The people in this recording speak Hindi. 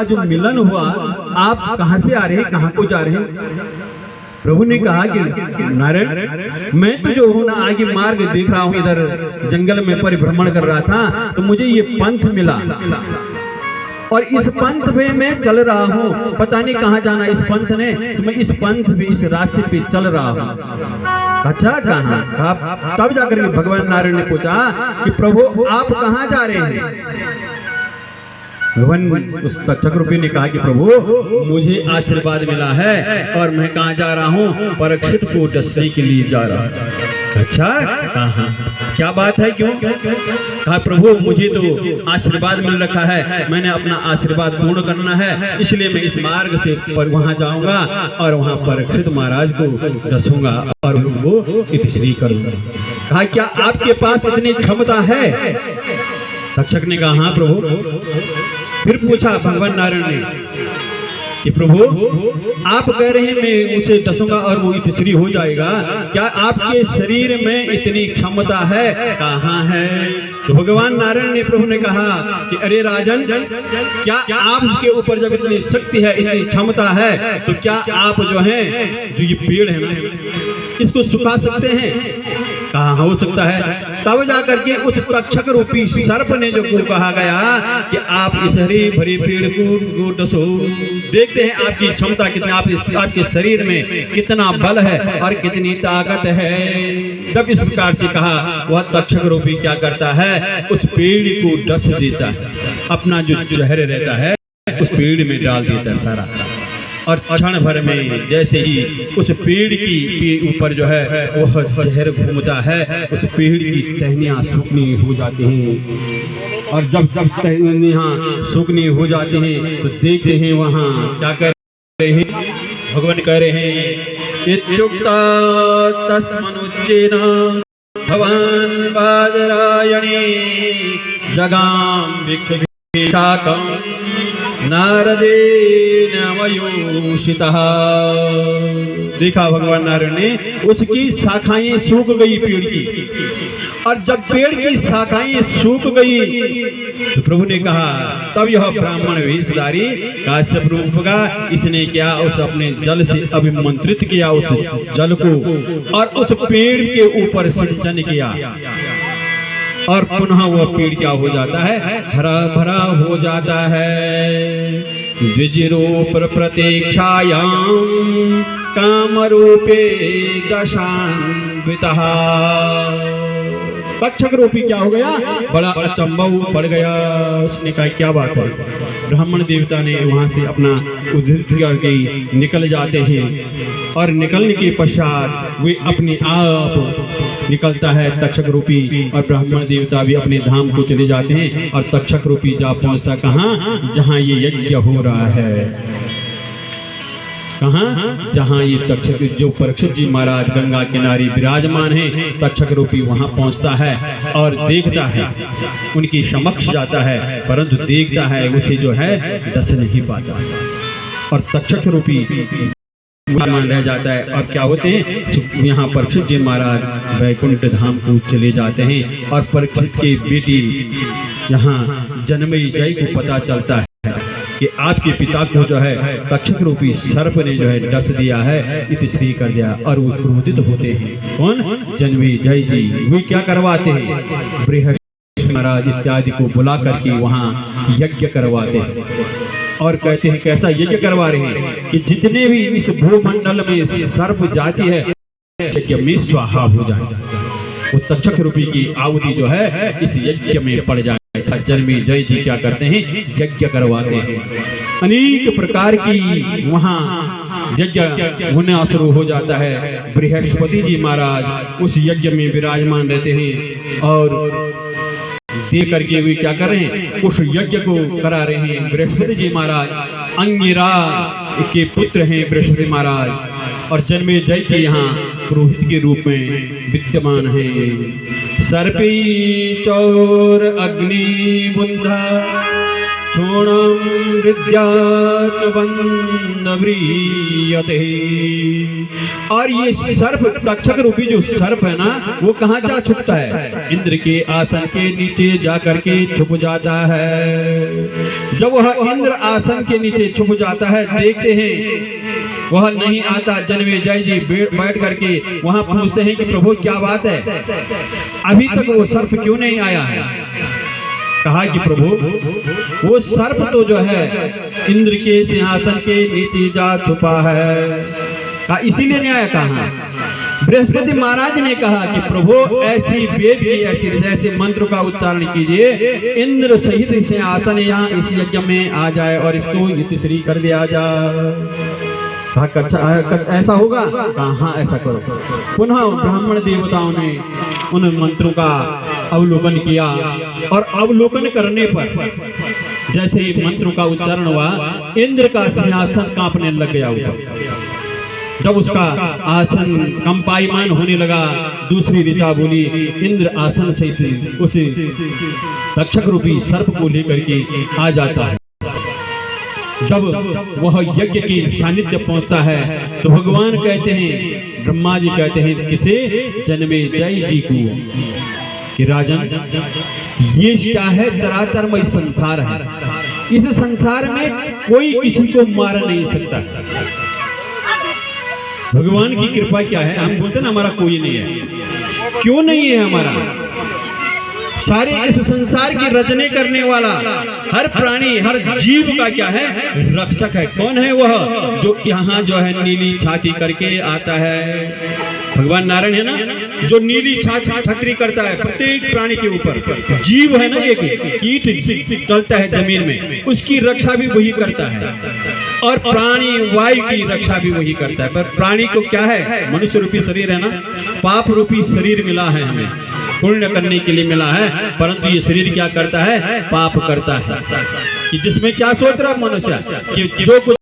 जो मिलन हुआ, आप कहाँ से आ रहे हैं, कहाँ को जा रहे हैं? प्रभु ने कहा कि नारायण, मैं तो जो हूँ ना आगे मार्ग देख रहा हूँ, इधर जंगल में परिभ्रमण कर रहा था तो मुझे ये पंथ मिला और इस पंथ पे मैं चल रहा हूँ। पता नहीं कहाँ जाना इस पंथ ने, तो मैं इस पंथ पे, इस रास्ते पे चल रहा हूँ। अच्छा कहाँ? तब जाकर के भगवान नारायण ने पूछा कि प्रभु आप कहाँ जा रहे हैं? भगवान उस तक्षक रूपी ने कहा कि प्रभु मुझे आशीर्वाद मिला है और मैं कहाँ जा रहा हूँ? परीक्षित को डसने के लिए जा रहा हूँ। अच्छा कहाँ, क्या बात है, क्यों? कहा प्रभु मुझे तो आशीर्वाद मिल रखा है, मैंने अपना आशीर्वाद पूर्ण करना है, इसलिए मैं इस मार्ग से पर वहाँ जाऊंगा और वहाँ परीक्षित महाराज को डसूंगा और उनको इतिश्री करूंगा। कहा क्या आपके पास इतनी क्षमता है? तक्षक ने कहा हाँ प्रभु। फिर पूछा भगवान नारायण ने कि प्रभु आप कह रहे हैं मैं उसे डसूंगा और वो इतिश्री हो जाएगा, क्या आपके शरीर में इतनी क्षमता है? कहाँ है? तो भगवान नारायण ने प्रभु ने कहा कि अरे राजन, क्या आपके ऊपर जब इतनी शक्ति है, इतनी क्षमता है, तो क्या आप जो है, जो ये पेड़ है इसको सुखा सकते हैं? कहाँ हो सकता है? तब जाकर के उस तक्षक रूपी सर्प ने जो कहा गया कि आप इस हरे भरे पेड़ को डसो, देखते हैं आपकी क्षमता कितनी, आपके शरीर में कितना बल है और कितनी ताकत है। जब इस प्रकार से कहा, वह तक्षक रूपी क्या करता है, उस पेड़ को डस देता है, अपना जो जहर रहता है उस पेड़ में डाल देता है सारा, और क्षण भर में जैसे ही उस पेड़ की ऊपर जो है वह जहर घूमता है, उस पेड़ की टहनियाँ सूखनी हो जाती हैं। और जब टहनियाँ सूखनी हो जाती हैं तो देखते हैं वहाँ क्या कर रहे हैं, भगवान कह रहे हैं इत्युक्ता तस्मनुच्चेन भवान बादरायणे जगाम विक्षिशाकं नारदेन वयोषितः। देखा भगवान नारायण ने उसकी शाखाएं सूख गई पेड़ की, और जब पेड़ की शाखाएं सूख गई तो प्रभु ने कहा, तब यह ब्राह्मण वेशधारी काश्यप रूप का इसने क्या, उस अपने जल से अभिमंत्रित किया उस जल को और उस पेड़ के ऊपर सिंचन किया, और पुनः वह पेड़ क्या हो जाता है, हरा भरा हो जाता है। द्विजरूप प्रतीक्षायां कामरूपे दशान्वितः। तक्षक रूपी क्या हो गया, बड़ा अचंभव पड़ गया। उसने कहा क्या बात है? ब्राह्मण देवता ने वहां से अपना उद्धृत करके निकल जाते हैं, और निकलने के पश्चात वे अपने आप निकलता है तक्षक रूपी, और ब्राह्मण देवता भी अपने धाम को चले जाते हैं, और तक्षक रूपी जा पहुंचता कहाँ, जहाँ ये यज्ञ हो रहा है। कहाँ? जहाँ ये तक्षक, जो परीक्षित जी महाराज गंगा किनारे विराजमान हैं, तक्षक रूपी वहाँ पहुँचता है और देखता है, उनकी समक्ष जाता है, परंतु देखता है उसे जो है डस नहीं पाता, और तक्षक रूपी मान रह जाता है। और क्या होते हैं, यहाँ परीक्षित जी महाराज वैकुंठ धाम को चले जाते हैं, और परीक्षित के बेटी यहाँ जन्मई जय को पता चलता है कि आपके पिता को जो है तक्षक रूपी सर्प ने जो है डस दिया है, इतिश्री कर दिया, और वो क्रोधित होते हैं। कौन? जन्मई जय जी। वे क्या करवाते हैं, बृहस्पति महाराज इत्यादि को बुला करके वहाँ यज्ञ करवाते हैं, और कहते हैं कैसा यज्ञ करवा रहे हैं कि जितने भी इस भूमंडल में सर्प जाति है यज्ञ में स्वाहा हो जाए, वो तक्षक रूपी की आहुति जो है इस यज्ञ में पड़ जाए। जन्मी जय जी क्या करते हैं, यज्ञ करवाते हैं, अनेक प्रकार की वहाँ यज्ञ होना शुरू हो जाता है। बृहस्पति जी महाराज उस यज्ञ में विराजमान रहते हैं, और देख करके वे क्या कर रहे हैं, उस यज्ञ को करा रहे हैं। बृहस्पति जी महाराज अंगिरा के पुत्र हैं बृहस्पति महाराज, और जन्मे जय के यहाँ पुरोहित के रूप में विद्यमान हैं। सर्पी चौर अग्नि बुंधा शोणम विद्यात्मबंधव्रियते। और ये सर्प, तक्षक रूपी जो सर्प है ना, वो कहाँ जा छुपता है? इंद्र के आसन के नीचे जा करके छुप जाता है। जब वह इंद्र आसन के नीचे छुप जाता है, देखते हैं वह नहीं आता। जन्मेजय जी बैठ करके वहां पूछते हैं कि प्रभु क्या बात है, अभी तक वो सर्प क्यों नहीं आया है? कहा कि प्रभु वो सर्प तो जो है इंद्र के सिंहासन के नीचे जा छुपा है। कहा इसीलिए नहीं आया। कहा बृहस्पति महाराज ने कहा कि प्रभु ऐसी वेद की ऐसे मंत्र का उच्चारण कीजिए, इंद्र सहित सिंहासन यहाँ इस यज्ञ में आ जाए और इसको युतिश्री कर दिया जाए। ऐसा होगा? हाँ ऐसा करो। पुनः ब्राह्मण देवताओं ने उन मंत्रों का अवलोकन किया और अवलोकन करने पर जैसे मंत्रों का उच्चारण हुआ, इंद्र का सिंहासन कांपने लग गया ऊपर। जब उसका आसन कंपायमान होने लगा, दूसरी ऋचा बोली, इंद्र आसन से उस तक्षक रूपी सर्प को लेकर के आ जाता है। जब वह यज्ञ के सानिध्य पहुंचता है तो भगवान कहते हैं, ब्रह्मा जी कहते हैं किसे? जन्मेजय जी को कि राजन, ये क्या है? चराचरमय संसार है। इस संसार में कोई किसी को मार नहीं सकता। भगवान की कृपा क्या है? हम बोलते ना हमारा कोई नहीं है। क्यों नहीं है हमारा? सारे इस संसार की रचने करने वाला हर प्राणी, हर जीव का क्या है? रक्षक है। कौन है वह? जो यहाँ जो है नीली छाती करके आता है। भगवान नारायण है ना, जो नीली छतरी करता है प्रत्येक प्राणी के ऊपर। जीव है ना, एक कीट चलता है जमीन में, उसकी रक्षा भी वही करता है। और प्राणी वायु की रक्षा भी वही करता है। पर प्राणी को क्या है? मनुष्य रूपी शरीर है ना, पाप रूपी शरीर मिला है हमें, पुण्य करने के लिए मिला है। परंतु ये शरीर क्या करता है? पाप करता है। कि जिसमें क्या सोच रहा मनुष्य कि जो कुछ